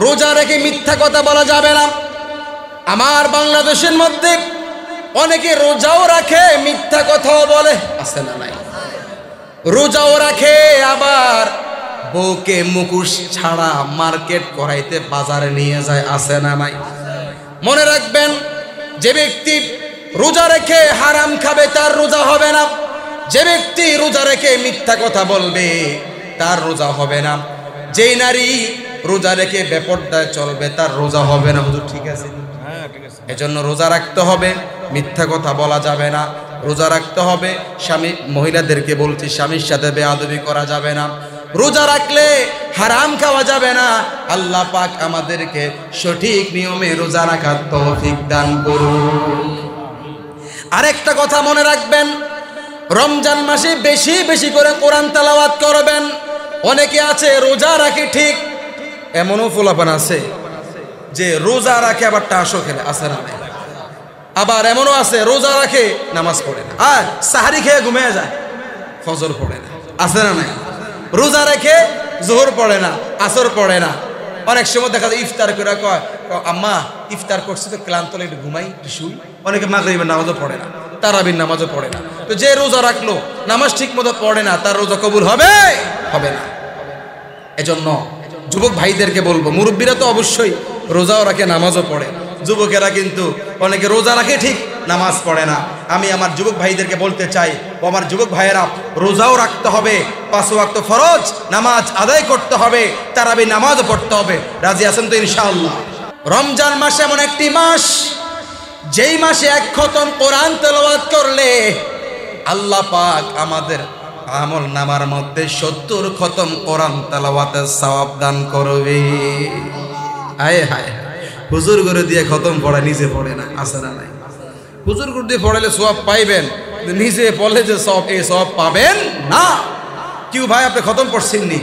রোজা রেখে মিথ্যা কথা বলা যাবে না। আমার বাংলাদেশের মধ্যে অনেকে রোজাও রাখে মিথ্যা কথাও বলে, আছে না নাই? রোজাও রাখে আবার বউকে মুখোশ ছাড়া মার্কেট করাইতে বাজারে নিয়ে যায়, আছে না নাই? মনে রাখবেন, যে ব্যক্তি রোজা রেখে হারাম খাবে তার রোজা হবে না। যে ব্যক্তি রোজা রেখে মিথ্যা কথা বলবে তার রোজা হবে না। যেই নারী রোজা রেখে বেপরদায় চলবে তার রোজা হবে না। হুজুর ঠিক আছে? এজন্য রোজা রাখতে হবে, মিথ্যা কথা বলা যাবে না। রোজা রাখতে হবে। স্বামী, মহিলাদেরকে বলছি, স্বামীর সাথে বেয়াদবি করা যাবে না। রোজা রাখলে হারাম খাওয়া যাবে না। আল্লাহ পাক আমাদেরকে সঠিক নিয়মে রোজা রাখার তৌফিক দান করুন। আরেকটা কথা মনে রাখবেন, রমজান মাসে বেশি বেশি করে কোরআন তেলাওয়াত করবেন। অনেকে আছে রোজা রাখে ঠিক, এমনও ফুলাপান আছে যে রোজা রাখে আবার টাসও খেলে, আছে না? আবার এমনও আছে রোজা রাখে নামাজ পড়ে না, আর সাহারি খেয়ে ঘুমিয়ে যায়, ফজর পড়ে না, আছে না নাই? রোজা রেখে জোহর পড়ে না, আসর পড়ে না। অনেক সময় দেখা যায় ইফতার করে কয়, আম্মা ইফতার করছি তো ক্লান্ত, একটু ঘুমাই, একটু শুই। অনেকে মাগরিবের নামাজও পড়ে না, তারাবির নামাজও পড়ে না। তো যে রোজা রাখলো নামাজ ঠিক মতো পড়ে না, তার রোজা কবুল হবে? হবে না। এজন্য যুবক ভাইদেরকে বলবো, মুরব্বীরা তো অবশ্যই রোজাও রাখে নামাজও পড়ে, যুবকেরা কিন্তু অনেকে রোজা রাখে ঠিক নামাজ পড়ে না। আমি আমার যুবক ভাইদেরকে বলতে চাই, ও আমার যুবক ভাইয়েরা, রোজাও রাখতে হবে, 5 ওয়াক্ত ফরজ নামাজ আদায় করতে হবে, তারাবি নামাজও পড়তে হবে। রাজি আছেন তো ইনশাআল্লাহ? রমজান মাস এমন একটি মাস, যেই মাসে 1 খতম কোরআন তেলাওয়াত করলে আল্লাহ পাক আমাদের আমল নামার মধ্যে 70 খতম কোরআন তেলাওয়াতের সওয়াব দান করবে। হায় হায়, হুজুর করে দিয়ে খতম পড়া, নিজে পড়ে না, আছে না নাই? হুজুর করে দিয়ে পড়ালে সওয়াব পাইবেন, নিজে পড়লে যে সওয়াব, এই সওয়াব পাবেন না। কেউ ভাই আপনি খতম পড়ছেন নি?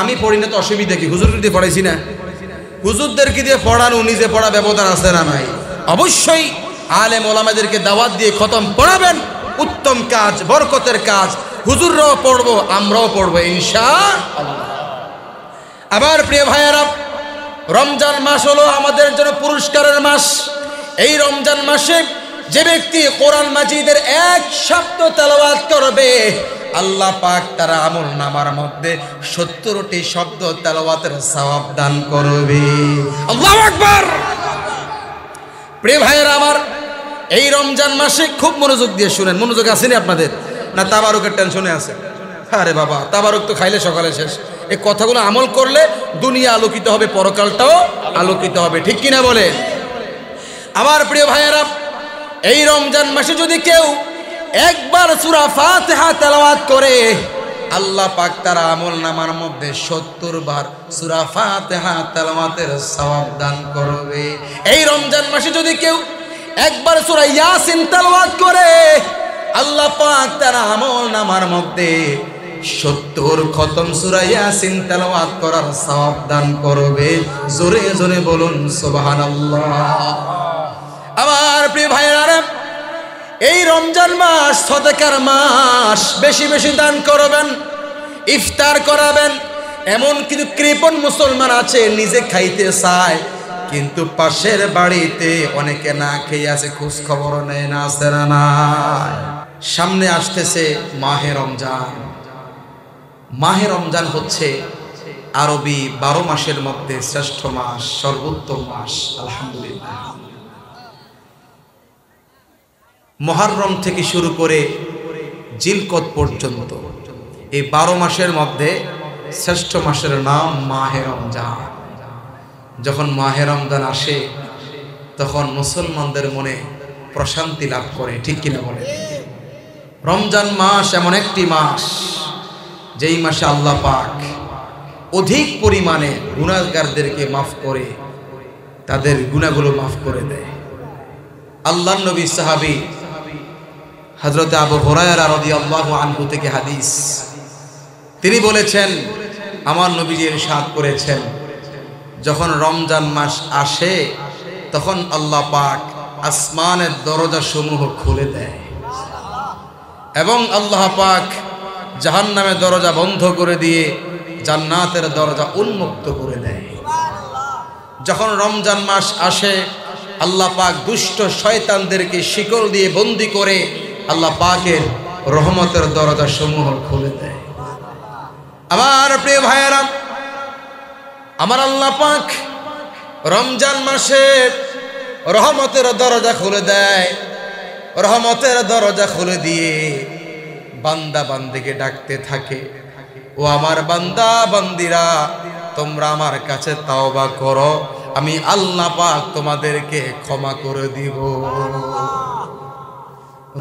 আমি পড়ি না তো অসুবিধা কি? হুজুর দিয়ে পড়াইছি না? হুজুরদেরকে দিয়ে পড়ানো নিজে পড়া ব্যবধান আছে না নাই? অবশ্যই আলেম ওলামাদেরকে দাওয়াত দিয়ে খতম পড়াবেন, উত্তম কাজ, বরকতের কাজ। হুজুররাও পড়বো, আমরাও পড়বো ইনশাআল্লাহ। আবার প্রিয় ভাইয়েরা, রমজান মাস হলো আমাদের জন্য পুরস্কারের মাস। এই রমজান মাসে যে ব্যক্তি কোরআন মাজিদের 1 সপ্তাহ তেলাওয়াত করবে, আল্লাহ পাক তার আমল নামার মধ্যে 70টি শব্দ তেলাওয়াতের সওয়াব দান করবে। আল্লাহু আকবার। প্রিয় ভাইয়েরা আমার, এই রমজান মাসে খুব মনোযোগ দিয়ে শুনেন। মনোযোগ আসেনি আপনাদের? না তাবারুকের টেনশনে আছে? আরে বাবা, তাবারুক তো খাইলে সকালে শেষ। এই কথাগুলো আমল করলে দুনিয়া আলোকিত হবে, পরকালটাও আলোকিত হবে, ঠিক কিনা বলে? আমার প্রিয় ভাইয়েরা, এই রমজান মাসে যদি কেউ একবার সূরা ফাতিহা তেলাওয়াত করে, আল্লাহ পাক তার আমল নামার মধ্যে 70 বার সূরা ফাতিহা তেলাওয়াতের সওয়াব দান করবে। এই রমজান মাসে যদি কেউ একবার সূরা ইয়াসিন তেলাওয়াত করে, আল্লাহ পাক তার আমল নামার মধ্যে 70 খতম সূরা ইয়াসিন তেলাওয়াত করার সওয়াব দান করবে। জোরে জোরে বলুন সুবহানাল্লাহ। আমার প্রিয় ভাইয়েরা, এই রমজান মাস সদকার মাস, বেশি বেশি দান করবেন, ইফতার করাবেন। এমন কিছু কৃপণ মুসলমান আছে নিজে খাইতে চায়, কিন্তু পাশের বাড়িতে অনেকে না খেয়ে আছে, খোঁজ খবর নেয় না, আছে না নাই? সামনে আসতেছে মাহে রমজান। মাহে রমজান হচ্ছে আরবি 12 মাসের মধ্যে শ্রেষ্ঠ মাস, সর্বোত্তম মাস। আলহামদুলিল্লাহ। মুহররম থেকে শুরু করে জিলকদ পর্যন্ত এই 12 মাসের মধ্যে শ্রেষ্ঠ মাসের নাম মাহে রমজান। যখন মাহে রমজান আসে তখন মুসলমানদের মনে প্রশান্তি লাভ করে, ঠিক কিনা বলে? রমজান মাস এমন একটি মাস, যেই মাসে আল্লাহ পাক অধিক পরিমাণে গুনাহগারদেরকে মাফ করে, তাদের গুনাহগুলো মাফ করে দেয়। আল্লাহর নবী সাহাবী হযরত আবু হুরায়রা রাদিয়াল্লাহু আনহু থেকে হাদিস, তিনি বলেছেন, আমার নবীজি ইরশাদ করেছেন, যখন রমজান মাস আসে তখন আল্লাহ পাক আসমানের দরজা সমূহ খুলে দেয় এবং আল্লাহ পাক জাহান্নামের দরজা বন্ধ করে দিয়ে জান্নাতের দরজা উন্মুক্ত করে দেয়। যখন রমজান মাস আসে আল্লাহ পাক দুষ্ট শয়তানদেরকে শিকল দিয়ে বন্দি করে আল্লাহ পাকের রহমতের দরজা সমূহ খুলে দেয়। আমার প্রিয় ভাইয়েরা, আমার আল্লাহ পাক রমজান মাসে রহমতের দরজা খুলে দেয়। রহমতের দরজা খুলে দিয়ে বান্দা বান্দিকে ডাকতে থাকে, ও আমার বান্দা বান্দিরা, তোমরা আমার কাছে তাওবা করো, আমি আল্লাহ পাক তোমাদেরকে ক্ষমা করে দিব।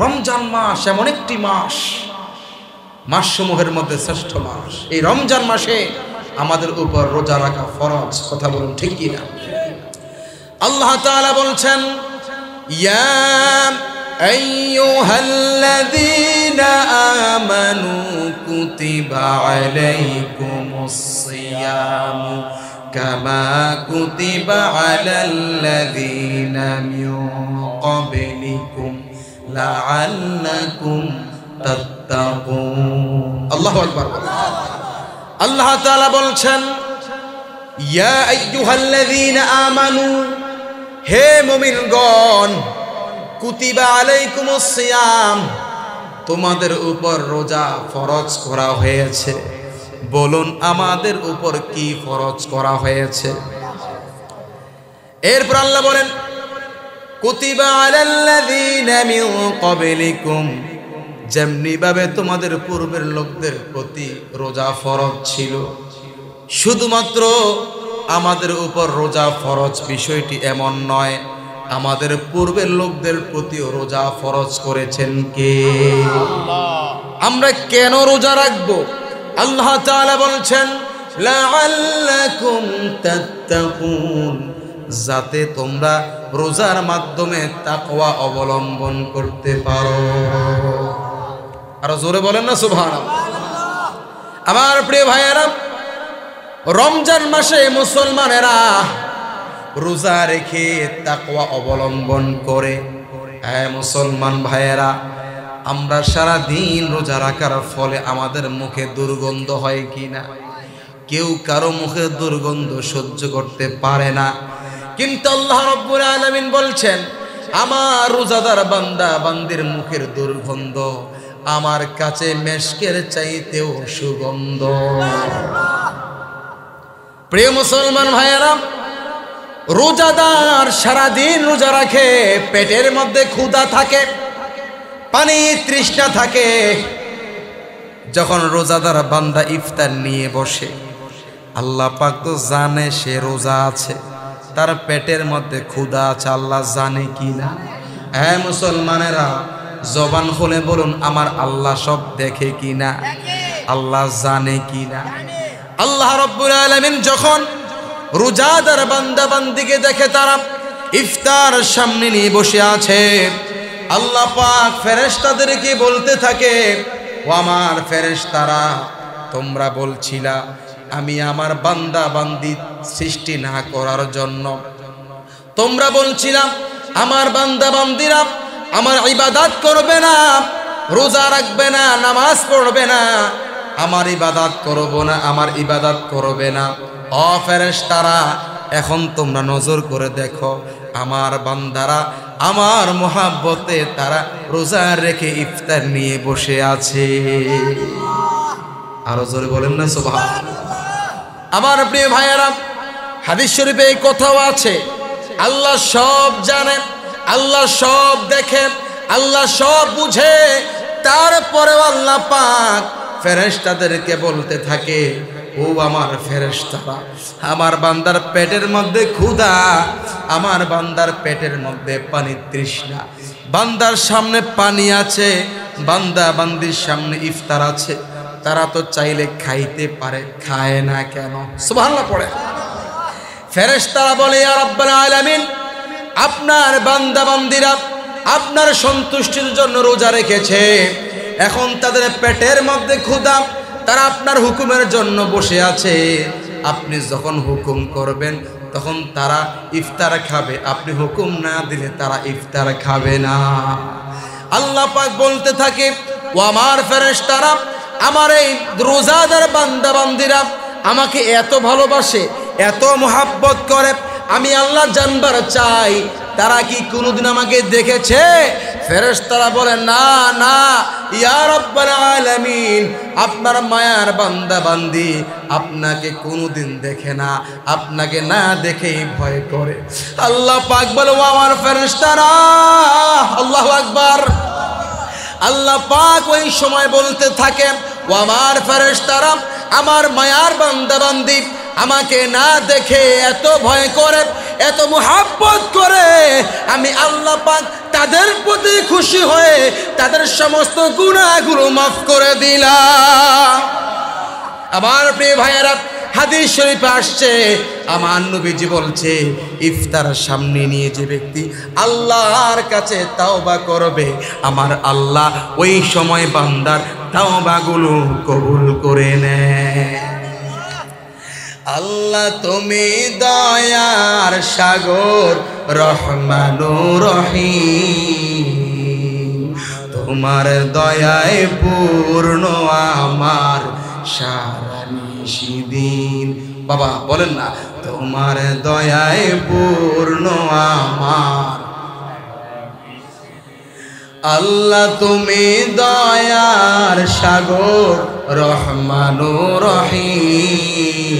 রমজান মাস এমন একটি মাস, মাসসমূহের মধ্যে শ্রেষ্ঠ মাস। এই রমজান মাসে আমাদের উপর রোজা রাখা ফরজ। কথা বলুন ঠিক কি না? আল্লাহ তাআলা বলছেন, ইয়া আইয়ুহাল্লাযীনা আমানু কুতিবা আলাইকুমুস সিয়ামু কামা কুতিবা আলাল্লাযীনা মিন ক্বাবলিকুম লাআল্লাকুম তাত্তাকুন। আল্লাহু আকবার। আল্লাহ তাআলা বলছেন, ইয়া আইয়ুহাল্লাযীনা আমানু, হে মুমিনগণ, কুতিবা আলাইকুমুস সিয়াম, তোমাদের উপর রোজা ফরজ করা হয়েছে। বলুন আমাদের উপর কি ফরজ করা হয়েছে? এরপর আল্লাহ বলেন, কুতিবা আলাল্লাযীনা মিন ক্বাবলিকুম, যেমনি ভাবে তোমাদের পূর্বের লোকদের প্রতি রোজা ফরজ ছিল, শুধুমাত্র আমাদের উপর রোজা ফরজ বিষয়টি এমন নয়, আমাদের পূর্বের লোকদের প্রতিও রোজা ফরজ করেছেন কে? আমরা কেন রোজা রাখবো? আল্লাহ তাআলা বলছেন, লাআল্লাকুম তাত্তাকুন, যাতে তোমরা রোজার মাধ্যমে তাকওয়া অবলম্বন করতে পারো। আর জোরে বলেন না সুবহানাল্লাহ। আমার প্রিয় ভাইয়েরা, রমজান মাসে মুসলমানেরা রোজা রেখে তাকওয়া অবলম্বন করে। হ্যাঁ মুসলমান ভাইয়েরা, আমরা সারা দিন রোজা রাখার ফলে আমাদের মুখে দুর্গন্ধ হয় কিনা? কেউ কারো মুখে দুর্গন্ধ সহ্য করতে পারে না, কিন্তু আল্লাহ রাব্বুল আলামিন বলছেন, আমার রোজাদার বান্দা বান্দির মুখের দুর্গন্ধ আমার কাছে মেশকের চাইতেও সুগন্ধ। প্রিয় মুসলমান ভাইয়েরা, রোজাদার সারাদিন রোজা রাখে, পেটের মধ্যে ক্ষুধা থাকে, পানি তৃষ্ণা থাকে। যখন রোজাদার বান্দা ইফতার নিয়ে বসে, আল্লাহ পাক তো জানে সে রোজা আছে, তার পেটের মধ্যে ক্ষুধা আছে, আল্লাহ জানে কি না? হ্যাঁ মুসলমানেরা, জবান খুলে বলুন, আমার আল্লাহ সব দেখে কি না? আল্লাহ জানে কি না? আল্লাহ রাব্বুল আলামিন যখন রোজাদার বান্দা বান্দিকে দেখে তারা ইফতার সামনে নিয়ে বসে আছে, আল্লাহ পাক ফেরেশতাদেরকে বলতে থাকে, ও আমার ফেরেশতারা, তোমরা বলছিলা আমি আমার বান্দা বান্দি সৃষ্টি না করার জন্য, তোমরা বলছিলাম আমার বান্দা বান্দিরা আমার ইবাদত করবে না, রোজা রাখবে না, নামাজ পড়বে না, আমার ইবাদত করব না, আমার ইবাদত করবে না। ও ফেরেশতারা, এখন তোমরা নজর করে দেখো, আমার বান্দারা আমার মোহাব্বতে তারা রোজা রেখে ইফতার নিয়ে বসে আছে। আরো জোরে বলেন না সুবহানাল্লাহ। আমার প্রিয় ভাইয়েরা, হাদিস শরীফে এই কথাও আছে, আল্লাহ সব জানে, আল্লাহ সব দেখে, আল্লাহ সব বুঝে, তারপরেও আল্লাহ পাক ফেরেশতাদেরকে বলতে থাকে, ও আমার ফেরেশতারা, আমার বান্দার পেটের মধ্যে ক্ষুধা, আমার বান্দার পেটের মধ্যে পানি তৃষ্ণা, বান্দার সামনে পানি আছে, বান্দা বান্দির সামনে ইফতার আছে, তারা তো চাইলে খাইতে পারে, খায় না কেন? সুবহানাল্লাহ পড়ে। ফেরেশতারা বলে, ইয়া রাব্বাল আলামিন, আপনার বান্দা বান্দিরা আপনার সন্তুষ্টির জন্য রোজা রেখেছে, এখন তাদের পেটের মধ্যে ক্ষুধা, তারা আপনার হুকুমের জন্য বসে আছে, আপনি যখন হুকুম করবেন তখন তারা ইফতার খাবে, আপনি হুকুম না দিলে তারা ইফতার খাবে না। আল্লাহ পাক বলতে থাকে, ও আমার ফেরেশতারা, আমার এই রোজাদার বান্দা বান্দিরা আমাকে এত ভালোবাসে, এত মোহাব্বত করে, আমি আল্লাহ জানবার চাই তারা কি কোনোদিন আমাকে দেখেছে? ফেরেশতারা বলে না না ইয়া রাব্বাল আলামিন, আপনার মায়ার বান্দা বান্দি আপনাকে কোনোদিন দেখে না, আপনাকে না দেখেই ভয় করে। আল্লাহ পাক বলে ও আমার ফেরেশতারা, আল্লাহু আকবার। আল্লাহ পাক ওই সময় বলতে থাকেন ও আমার ফেরেশতারা, আমার মায়ার বান্দা বান্দি আমাকে না দেখে এত ভয় করে, এত মুহাব্বত করে, আমি আল্লাহ পাক তাদের প্রতি খুশি হয়ে তাদের সমস্ত গুনাহগুলো মাফ করে দিলাম। আমার প্রিয় ভাইয়েরা, হাদিস শরীফে আসছে আমার নবীজি বলছে ইফতার সামনে নিয়ে যে ব্যক্তি আল্লাহর কাছে তাওবা করবে, আমার আল্লাহ ওই সময় বান্দার তাওবাগুলো কবুল করে নেয়। আল্লাহ তুমি দয়ার সাগর, রহমানুর রহিম, তোমার দয়ায় পূর্ণ আমার সারা নিশিদিন। বাবা বলেন না, তোমার দয়ায় পূর্ণ আমার। আল্লাহ তুমি দয়ার সাগর, রহমানুর রহিম,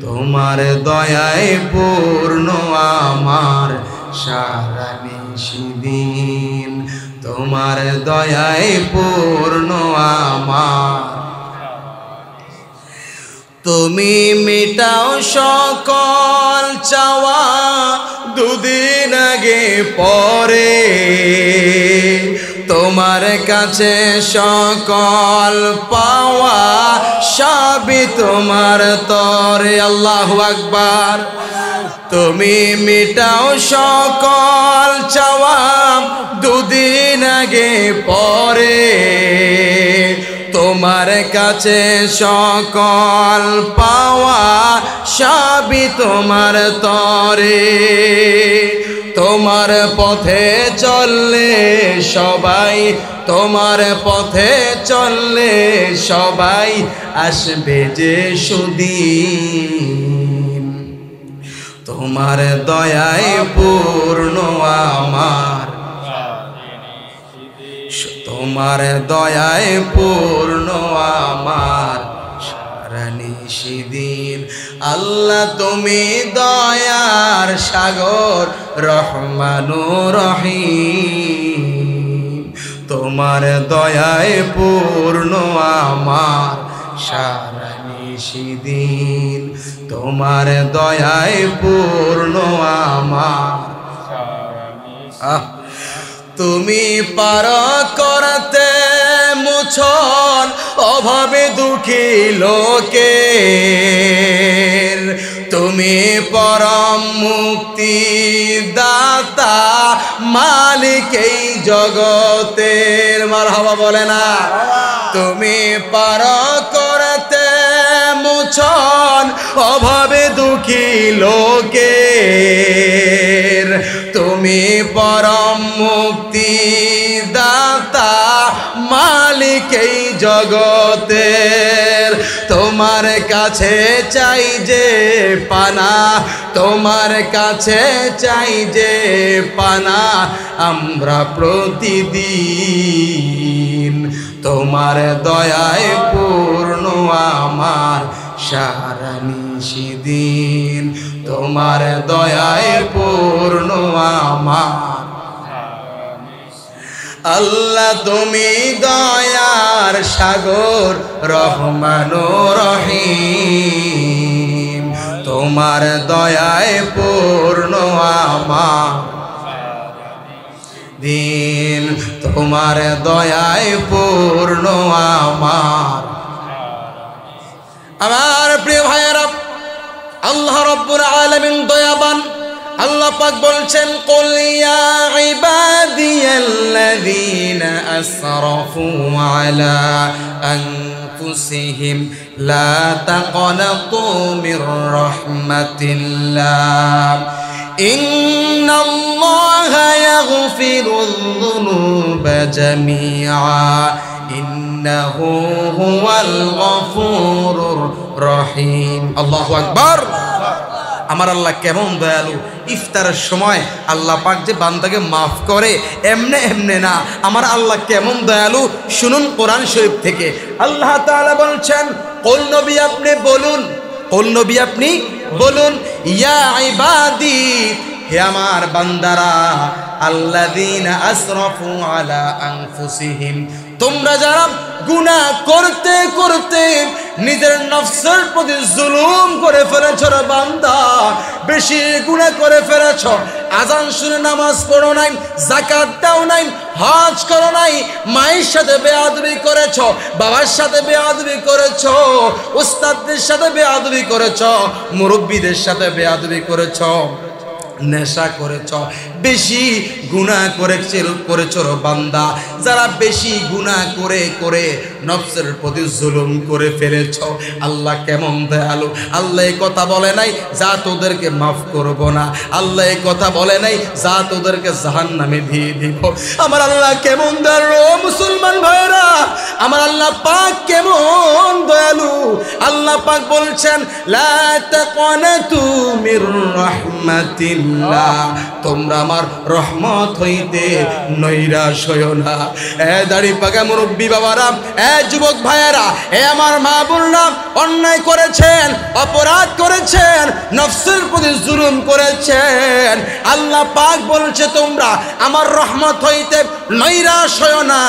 তোমার দয়ায় পূর্ণ আমার সারা নিশিদিন, তোমার দয়ায় পূর্ণ আমার। তুমি মিটাও সকল চাওয়া দুদিন আগে পরে, তোমার কাছে সকল পাওয়া সবই তোমার তরে। আল্লাহু আকবার। তুমি মিটাও সকল চাওয়া দুদিন আগে পরে, তোমার কাছে সকল পাওয়া সবই তোমার তরে। তোমার পথে চললে সবাই, তোমার পথে চললে সবাই আসবে যে সুদিন, তোমার দয়ায় পূর্ণ আমার, তোমার দয়ায় পূর্ণ আমার সারা নিশিদিন। আল্লাহ তুমি দয়ার সাগর, রহমানুর রহিম, তোমার দয়ায় পূর্ণ আমার সারা নিশিদিন, তোমার দয়ায় পূর্ণ আমার। তুমি পার করতে মুছন অভাবে দুঃখী লোকের, তুমি পরম মুক্তি দাতা মালিক এই জগতের। মারহাবা বলে না। তুমি পার করতে মুছন অভাবে দুঃখী লোকের, তুমি পরম মুক্তি দাতা মালিক এই জগতের। তোমার কাছে চাই যে পানা, তোমার কাছে চাই যে পানা আমরা প্রতিদিন, তোমার দয়ায় পূর্ণ আমার সারা নিশিদিন, তোমার দয়ায় পূর্ণ আমার। আল্লাহ তুমি দয়ার সাগর, রহমানুর রহিম, তোমার দয়ায় পূর্ণ আমার দিন, তোমার দয়ায় পূর্ণ আমার। আমার প্রিয় ভাইয়েরা, আল্লাহ রাব্বুল আলামিন দয়াবান। আল্লাহ পাক বলছেন কুল ইয়া ইবাদিয়াল্লাযীনা আসরাফু আলা আনফুসিহিম লা তাকনাতু মির রাহমাতিল্লাহ ইন্নাল্লাহা ইয়াগফিরুয-যুনুবা জামিআ ইন্নাহু হুয়াল গফুরুর রহিম। আল্লাহু আকবার। আমার আল্লাহ কেমন দয়ালু। ইফতারের সময় আল্লাহ পাক যে বান্দাকে মাফ করে এমনে এমনে না, আমার আল্লাহ কেমন দয়ালু শুনুন কোরআন শরীফ থেকে। আল্লাহ তাআলা বলছেন, কুল নবী আপনি বলুন, কুল নবী আপনি বলুন, ইয়া ইবাদি, হে আমার বান্দারা, আল্লাযীনা আসরাফু আলা আনফুসিহিম, তোমরা যারা গুনাহ করতে করতে নিজের নফসের প্রতি জুলুম করে ফেলেছ রে বান্দা, বেশি গুনাহ করে ফেলেছ। আজান শুনে নামাজ পড়ো নাই, যাকাত দাও নাই, হজ করো নাই, মায়ের সাথে বেয়াদবি করেছ, বাবার সাথে বেয়াদবি করেছ, উস্তাদদের সাথে বেয়াদবি করেছ, মুরব্বীদের সাথে বেয়াদবি করেছ, নেশা করেছ, বেশি গুনাহ করেছ বান্দা। যারা বেশি গুনাহ করে করে নফসের প্রতি জুলুম করে ফেলেছ, আল্লাহ কেমন দয়ালু। আল্লাহ এই কথা বলে নাই যা তোদেরকে মাফ করব না, আল্লাহ এই কথা বলে নাই যা তোদেরকে জাহান্নামে দিয়ে দিব। আমার আল্লাহ কেমন দয়ালু মুসলমান ভাইরা, আমার আল্লাহ পাক কেমন দয়ালু। আল্লাহ পাক বলছেন, লা তাকনাতু মির রাহমাতিল্লাহ, তোমরা আমার রহমত হইতে নৈরাশ হইও না। এ দাড়ি পাকা মুরব্বী বাবারা, এ যুবক ভাইয়েরা, এ আমার মা বোনরা, অন্যায় করেছেন, অপরাধ করেছেন, নফসের প্রতি জুলুম করেছেন, আল্লাহ পাক বলছে তোমরা আমার রহমত হইতে নৈরাশ হইও না।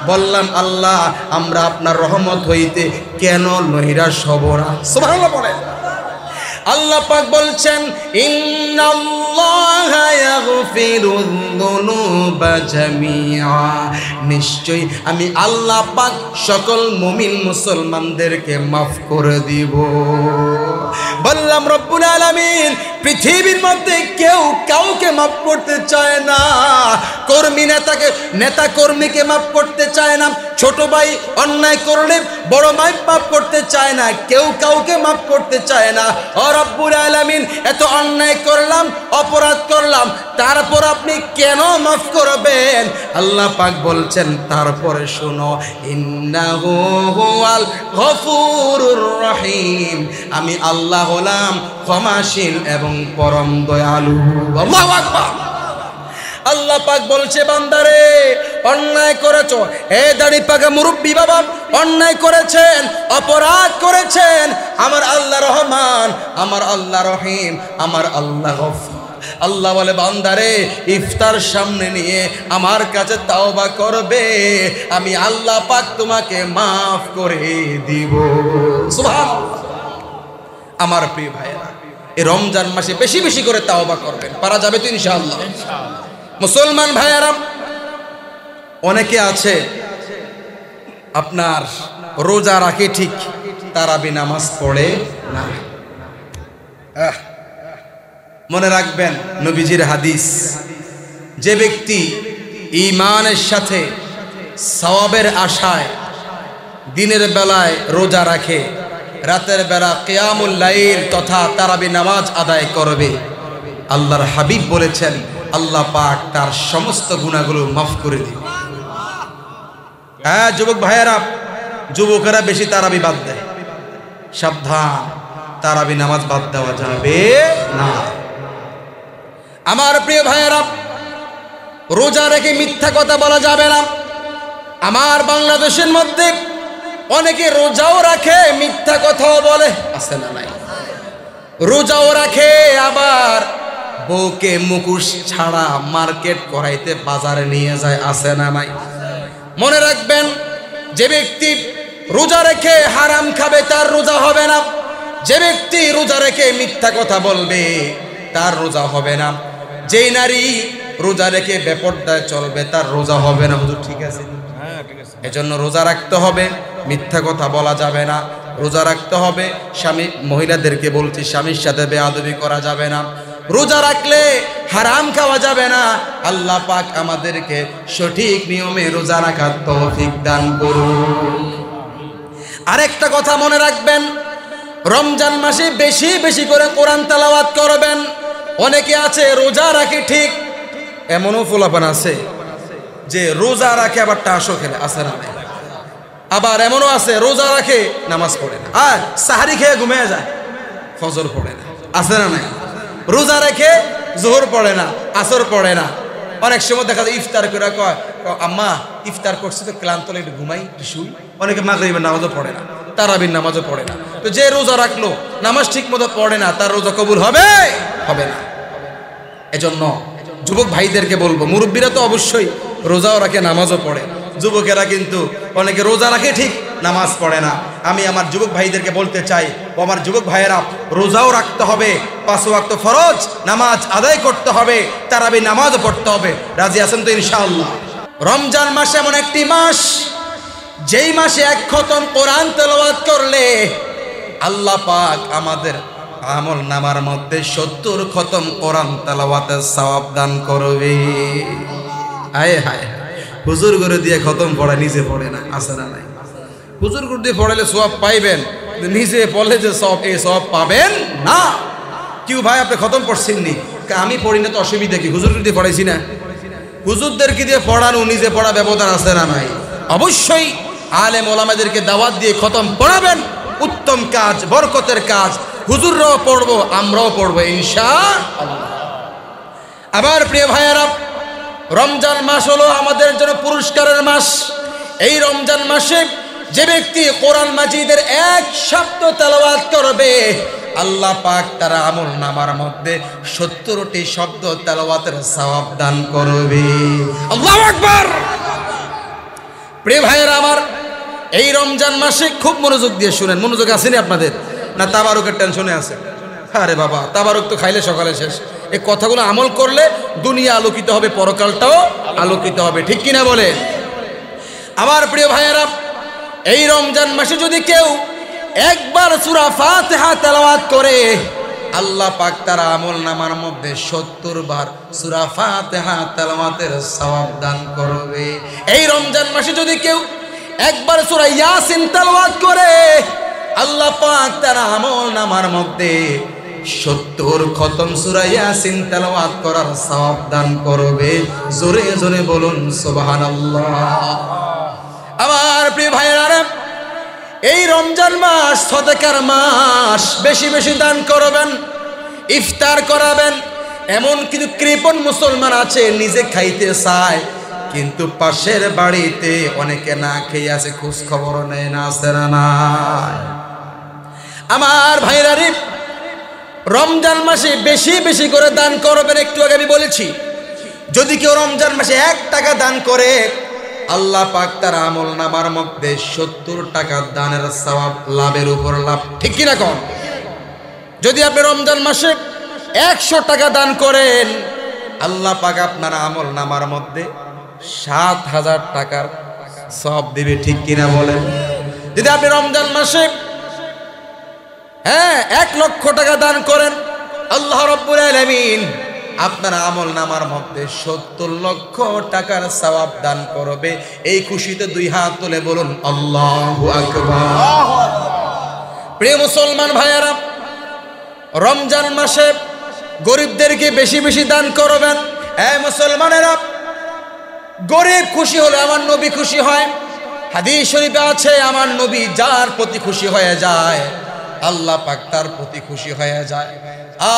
বললাম আল্লাহ, আমরা আপনার রহমত হইতে কেন নৈরাশ হব না? সুবহানাল্লাহ বলেন। আল্লাহ পাক বলছেন, ইন্নাল্লাহা ইয়াগফিরুয যুনুবা জামিআ, নিশ্চয়ই আমি আল্লাহ পাক সকল মুমিন মুসলমানদেরকে মাফ করে দিব। বললাম রব্বুল আলামিন, পৃথিবীর মধ্যে কেউ কাউকে মাফ করতে চায় না। কর্মী নেতা কর্মীকে মাফ করতে চায় না, ছোট ভাই অন্যায় করলে বড় ভাই মাফ করতে চায় না, কেউ কাউকে মাফ করতে চায় না। ও রব্বুল আলামিন, এত অন্যায় করলাম, অপরাধ করলাম, তারপর আপনি কেন মাফ করবেন? আল্লাহ পাক বলছেন, তারপরে শোনো, ইন্নাহু হুয়াল গফুরুর রহিম, আমি আল্লাহ হলাম ক্ষমাশীল এবং পরম দয়ালু। আল্লাহু আকবার। আল্লাহ পাক বলছে, বান্দারে অন্যায় করেছো, হে দাড়ি পাকা মুরব্বী বাবা, অন্যায় করেছেন, অপরাধ করেছেন, আমার আল্লাহ রহমান, আমার আল্লাহ রহিম, আমার আল্লাহ গফুর। আল্লাহ বলে, বান্দারে ইফতার সামনে নিয়ে আমার কাছে তাওবা করবে, আমি আল্লাহ পাক তোমাকে মাফ করে দিব। সুবহানাল্লাহ। আমার প্রিয় ভাইরা, এই রমজান মাসে বেশি বেশি করে তাওবা করবেন, পারা যাবে তো ইনশাআল্লাহ। মুসলমান ভাইয়ারা, অনেকে আছে আপনার রোজা রাখে ঠিক, তারাবি নামাজ পড়ে না। মনে রাখবেন নবীজির হাদিস, যে ব্যক্তি ঈমানের সাথে সওয়াবের আশায় দিনের বেলায় রোজা রাখে, রাতের বেলা কিয়ামুল লাইল তথা তারাবি নামাজ আদায় করবে, আল্লাহর হাবিব বলেছেন আল্লাহ পাক তার সমস্ত গুনাহগুলো মাফ করে দিবে। হ্যাঁ যুবক ভাইয়েরা, যুবকেরা বেশি তারাবি বাদ দেয়, সাবধান, তারাবি নামাজ বাদ দেওয়া যাবে না। আমার প্রিয় ভাইয়েরা, রোজা রেখে মিথ্যা কথা বলা যাবে না। আমার বাংলাদেশের মধ্যে অনেকে রোজাও রাখে, মিথ্যা কথাও বলে, আছে না নাই? রোজাও রাখে, আবার বউকে মুখোশ ছাড়া মার্কেট করাইতে বাজারে নিয়ে যায়, আছে না নাই? মনে রাখবেন, যে ব্যক্তি রোজা রেখে হারাম খাবে তার রোজা হবে না, যে ব্যক্তি রোজা রেখে মিথ্যা কথা বলবে তার রোজা হবে না, যেই নারী রোজা রেখে বেপরদায় চলবে তার রোজা হবে না। হুজুর ঠিক আছে? এজন্য রোজা রাখতে হবে, মিথ্যা কথা বলা যাবে না, রোজা রাখতে হবে। স্বামী, মহিলাদেরকে বলছি, স্বামীর সাথে বেয়াদবি করা যাবে না, রোজা রাখলে হারাম খাওয়া যাবে না। আল্লাহ পাক আমাদেরকে সঠিক নিয়মে রোজা রাখার তৌফিক দান করুন। আরেকটা কথা মনে রাখবেন, রমজান মাসে বেশি বেশি করে কোরআন তেলাওয়াত করবেন। অনেকে আছে রোজা রাখে ঠিক, এমনও ফুলাপান আছে যে রোজা রাখে আবার টাসও খেলে, আছে না? আবার এমনও আছে রোজা রাখে নামাজ পড়ে না, আর সাহারি খেয়ে ঘুমিয়ে যায়, ফজর পড়ে না, আছে না? রোজা রেখে জোহর পড়ে না, আসর পড়ে না। অনেক সময় দেখা যায় ইফতার করে কয় আম্মা ইফতার করছি তো ক্লান্ত, একটু ঘুমাই, একটু শুই। অনেকে মাগরিবের নামাজও পড়ে না, তারাবির নামাজও পড়ে না। তো যে রোজা রাখলো, নামাজ ঠিক মতো পড়ে না, তার রোজা কবুল হবে হবে না। এজন্য যুবক ভাইদেরকে বলবো, মুরব্বীরা তো অবশ্যই রোজাও রাখে, নামাজও পড়ে, যুবকেরা কিন্তু অনেকে রোজা রাখে ঠিক, নামাজ পড়ে না। আমি আমার যুবক ভাইদেরকে বলতে চাই, ও আমার যুবক ভাইয়েরা, রোজাও রাখতে হবে, 5 ওয়াক্ত ফরজ নামাজ আদায় করতে হবে, তারাবি নামাজও পড়তে হবে। রাজি আছেন তো ইনশাআল্লাহ? রমজান মাস এমন একটি মাস, যেই মাসে 1 খতম কোরআন তেলাওয়াত করলে আল্লাহ পাক আমাদের আমল নামার মধ্যে 70 খতম কোরআন তেলাওয়াতের সওয়াব দান করবে। হায় হায়, হুজুর করে দিয়ে খতম পড়া, নিজে পড়ে না, আছে না নাই? হুজুর করে দিয়ে পড়ালে সওয়াব পাইবেন, নিজে পড়লে যে সওয়াব, এই সওয়াব পাবেন না। কেউ ভাই আপনি খতম পড়ছেন নি? আমি পড়ি না তো অসুবিধা কি? হুজুর দিয়ে পড়াইছি না? হুজুরদেরকে দিয়ে পড়ানো, নিজে পড়া ব্যবধান আছে না নাই? অবশ্যই আলেম ওলামাদেরকে দাওয়াত দিয়ে খতম পড়াবেন, উত্তম কাজ, বরকতের কাজ। হুজুররাও পড়বো, আমরাও পড়বো ইনশাআল্লাহ। আবার প্রিয় ভাইয়েরা, রমজান মাস হলো আমাদের জন্য পুরস্কারের মাস। এই রমজান মাসে যে ব্যক্তি কোরআন মাজিদের 1 শব্দ তেলাওয়াত করবে, আল্লাহ পাক তার আমল নামার মধ্যে 70টি শব্দ তেলাওয়াতের সওয়াব দান করবে। আল্লাহু আকবার। প্রিয় ভাইয়েরা আমার, এই রমজান মাসে খুব মনোযোগ দিয়ে শুনেন। মনোযোগ আসেনি আপনাদের? না তাবারুকের টেনশনে আছে? আরে বাবা, তাবারুক তো খাইলে সকালে শেষ। এই কথাগুলো আমল করলে দুনিয়া আলোকিত হবে, পরকালটাও আলোকিত হবে, ঠিক কিনা বলে? আমার প্রিয় ভাইয়েরা, এই রমজান মাসে যদি কেউ একবার সূরা ফাতিহা তেলাওয়াত করে, আল্লাহ পাক তার আমল নামার মধ্যে 70 বার সূরা ফাতিহা তেলাওয়াতের সওয়াব দান করবে। এই রমজান মাসে যদি কেউ একবার সূরা ইয়াসিন তেলাওয়াত করে, আল্লাহ পাক তার আমল নামার মধ্যে 70 খতম সূরা ইয়াসিন তেলাওয়াত করার সওয়াব দান করবে। জোরে জোরে বলুন সুবহানাল্লাহ। আমার প্রিয় ভাইয়েরা, এই রমজান মাস সদকার মাস, বেশি বেশি দান করবেন, ইফতার করাবেন। এমন কিছু কৃপণ মুসলমান আছে, নিজে খাইতে চায় কিন্তু পাশের বাড়িতে অনেকে না খেয়ে আছে, খোঁজ খবর নেয় না, আছে না নাই? আমার ভাইরা রে, রমজান মাসে বেশি বেশি করে দান করবেন। একটু আগে আমি বলেছি, যদি কেউ রমজান মাসে 1 টাকা দান করে, আল্লাহ পাক তার আমল নামার মধ্যে 70 টাকা দানের সওয়াব, লাভের উপর লাভ, ঠিক কিনা কোন? যদি আপনি রমজান মাসে 100 টাকা দান করেন, আল্লাহ পাক আপনার আমল নামার মধ্যে 7000 টাকার সওয়াব দিবে, ঠিক কিনা বলেন? যদি আপনি রমজান মাসে 1 লক্ষ টাকা দান করেন, আল্লাহ রাব্বুল আলামিন আপনার আমল নামার মধ্যে 70 লক্ষ টাকার সওয়াব দান করবে। এই খুশিতে 2 হাত তুলে বলুন আল্লাহু আকবার। প্রিয় মুসলমান ভাইয়েরা, রমজান মাসে গরিবদেরকে বেশি বেশি দান করবেন। মুসলমানেরা, গরিব খুশি হলে আমার নবী খুশি হয়। হাদিস শরীফে আছে, আমার নবী যার প্রতি খুশি হয়ে যায়, আল্লাহ পাক তার প্রতি খুশি হয়ে যায়।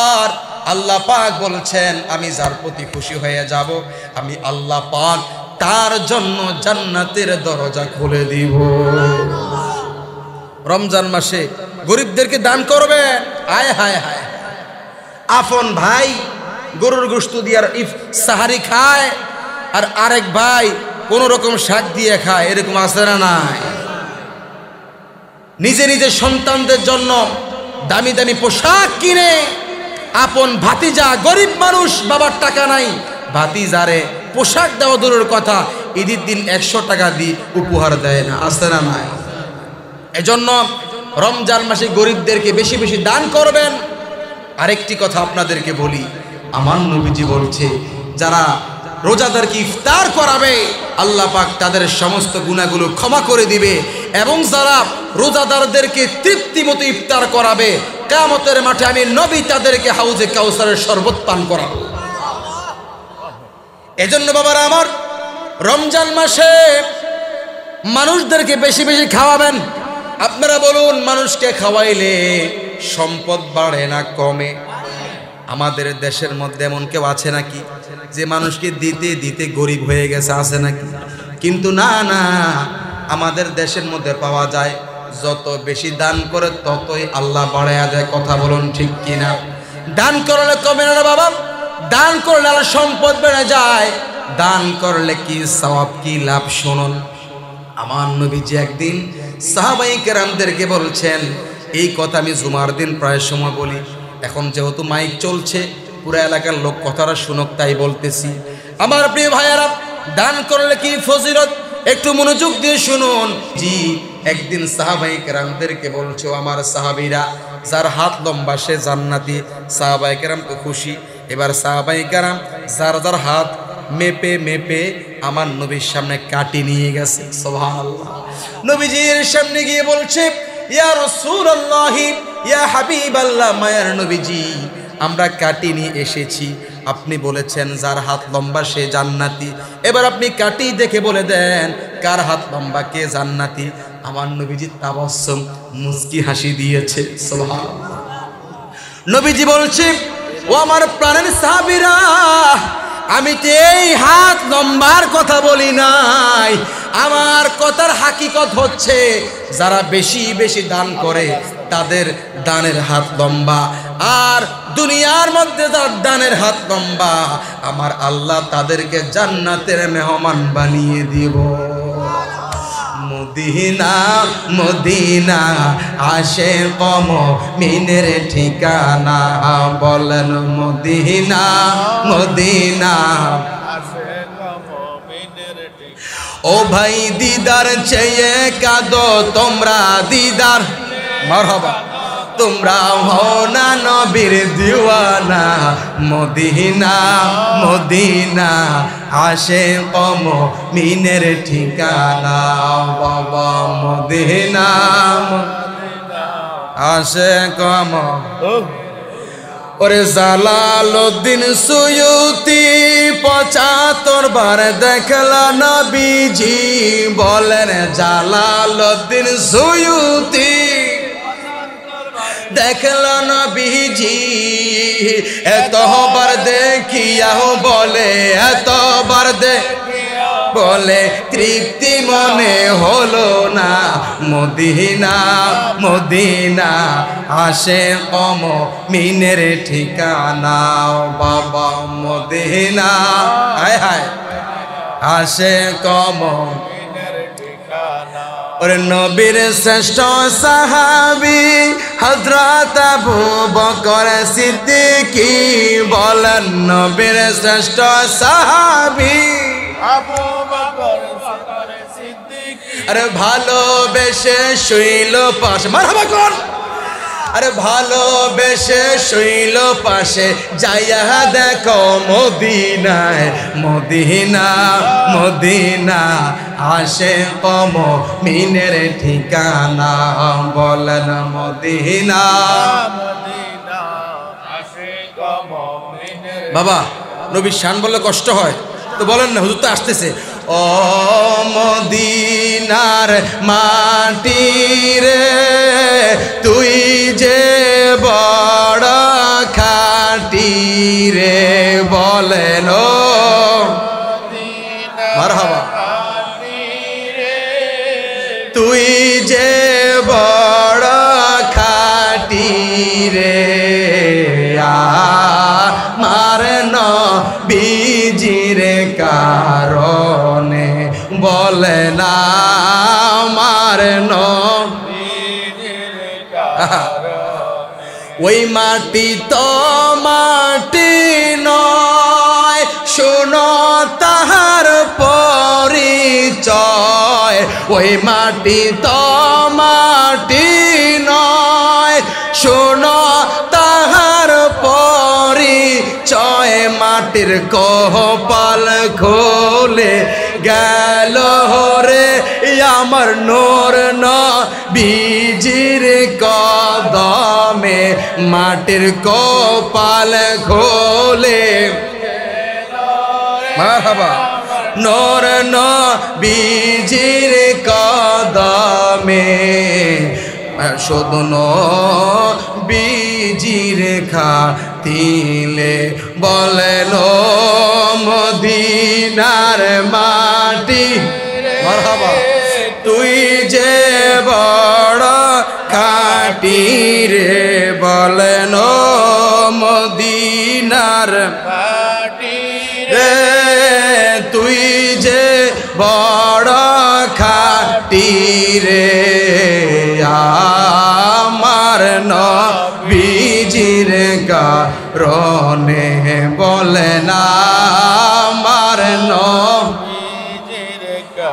আর আল্লাহ পাক বলছেন, আমি যার প্রতি খুশি হয়ে যাব, আমি আল্লাহ পাক তার জন্য জান্নাতের দরজা খুলে দিব। রমজান মাসে গরিবদেরকে দান করবেন। আয় হায় হায়, আপন ভাই গরুর গোশত দিয়ে সাহারি খায়, আর আরেক ভাই কোন রকম শাক দিয়ে খায়, এরকম আছে না নাই? নিজে নিজে সন্তানদের জন্য দামি দামি পোশাক কিনে, আপন ভাতিজা গরিব মানুষ, বাবার টাকা নাই, ভাতিজারে পোশাক দেওয়া দূরের কথা, ঈদের দিন 100 টাকা দিয়ে উপহার দেয় না, আছে না নাই? এজন্য রমজান মাসে গরিবদেরকে বেশি বেশি দান করবেন। আরেকটি কথা আপনাদেরকে বলি, আমার নবীজি বলছে, যারা রোজাদারকে ইফতার করাবে, আল্লাহ পাক তাদের সমস্ত গুনাহগুলো ক্ষমা করে দিবে। এবং যারা রোজাদারদেরকে তৃপ্তি মতো ইফতার করাবে, কিয়ামতের মাঠে আমি নবী তাদেরকে হাউজে কাউসারের শরবত পান করাবো। এজন্য বাবারা আমার, রমজান মাসে মানুষদেরকে বেশি বেশি খাওয়াবেন। আপনারা বলুন, মানুষকে খাওয়াইলে সম্পদ বাড়ে না কমে? আমাদের দেশের মধ্যে এমন কেউ আছে নাকি যে মানুষকে দিতে দিতে গরিব হয়ে গেছে? আছে নাকি? কিন্তু না না, আমাদের দেশের মধ্যে পাওয়া যায় যত বেশি দান করে ততই আল্লাহ বাড়ায়া দেয়। কথা বলুন ঠিক কিনা? দান করলে কমে না বাবা, দান করলে আল্লাহ সম্পদ বেড়ে যায়। দান করলে কি সওয়াব, কি লাভ শুনুন। আমার নবীজি একদিন সাহাবায়ে কেরামদেরকে বলছেন, এই কথা আমি জুমার দিন প্রায় সময় বলি, এখন যেহেতু মাইক চলছে পুরো এলাকার লোক কথাটা শুনুক তাই বলতেছি। আমার প্রিয় ভাইয়ারা, দান করলে কি ফজিলত, একটু মনোযোগ দিয়ে শুনুন। জি, একদিন সাহাবায়ে কেরামদেরকে বলছো, আমার সাহাবীরা যার হাত লম্বা সে জান্নাতি। সাহাবায়ে কেরাম তো খুশি। এবার সাহাবায়ে কেরাম যার যার হাত মেপে মেপে আমার নবীর সামনে কাটি নিয়ে গেছে। সুবহানাল্লাহ। নবীজির সামনে গিয়ে বলছে, ইয়া রাসূলুল্লাহ, ইয়া হাবিবাল্লাহ, মায়ার নবীজি, আমরা কাটি নিয়ে এসেছি। আপনি বলেছেন যার হাত লম্বা সে জান্নাতি। এবার আপনি কাটি দেখে বলে দেন কার হাত লম্বা, কে জান্নাতি। আমার নবীজি তাবাসসুম, মুস্কি হাসি দিয়েছে। সুবহানাল্লাহ। নবীজি বলছে, ও আমার প্রাণের সাহাবীরা, আমি তো এই হাত লম্বার কথা বলি নাই। আমার কথার হাকিকত হচ্ছে যারা বেশি বেশি দান করে তাদের দানের হাত লম্বা, আর দুনিয়ার মধ্যে যার দানের হাত লম্বা আমার আল্লাহ তাদেরকে জান্নাতের মেহমান বানিয়ে দিব। মদিনা মদিনা আশিক মুমিনের ঠিকানা, বলেন মদিনা মদিনা আশিক মুমিনের ঠিকানা। ও ভাই দিদার চেয়ে কাঁদো তোমরা, দিদার মারহাবা, তোমরা হও না নবীর দিওয়ানা। মদিনা মদিনা আশিক মুমিনের ঠিকানা, বাবা মদিনা আশিক। ওরে জালালউদ্দিন সুয়ুতি ৭৫ বার দেখলা নবীজি, বলেন জালালউদ্দিন সুয়ুতি দেখলা নবীজি, এতবার দেখিয়াও বলে, এতবার বলে তৃপ্তি মনে হলো না। মদিনা মদিনা আশিক মুমিনের ঠিকানা, বাবা মদিনা হায় হায় আশিক মুমিনের ঠিকানা। ওরে নবীর শ্রেষ্ঠ সাহাবী হযরত আবু বকর সিদ্দিকী, বলেন নবীর শ্রেষ্ঠ সাহাবী আবু বকর সিদ্দিকী। আরে ভালোবেসে শুইল পাশে, মারহাবা কোন, আরে ভালোবেসে শুইল পাশে, যাইয়া দেখো মদিনায়, মদিনা মদিনা আশিক মুমিনের ঠিকানা, বলেন মদিনা মদিনা আশিক মুমিনের। বাবা নবীর শান বললে কষ্ট হয় তো বলেন না, হুজুর তো আসতেছে। ও মদিনার মাটি রে, তুই যে বড় খাঁটি রে, বলেন ও মারহাবা, তুই যে বড় খাঁটি রে, আমার নবীজির কারণে, বলেন আমার নবীজির কারণে। ওই মাটি তো মাটি নয়, শোনো তাহার পরিচয়। ওই মাটি তো মাটি নয়, শোনো তাহার পরিচয়। মাটির কপাল খোলে গেল রে আমার নূর নবীজির কদমে, মাটির কপাল খোলে মারহাবা নূর নবীজির কদমে। শোধন বীজির খাতিলে বলেন মদিনার মাটি মারহাবা তুই যে বড় খাঁটি রে বলেন মদিনার মাটি রে তুই যে বড় খাঁটি রে আমার নবীজির কারণে বলেন আমার নবী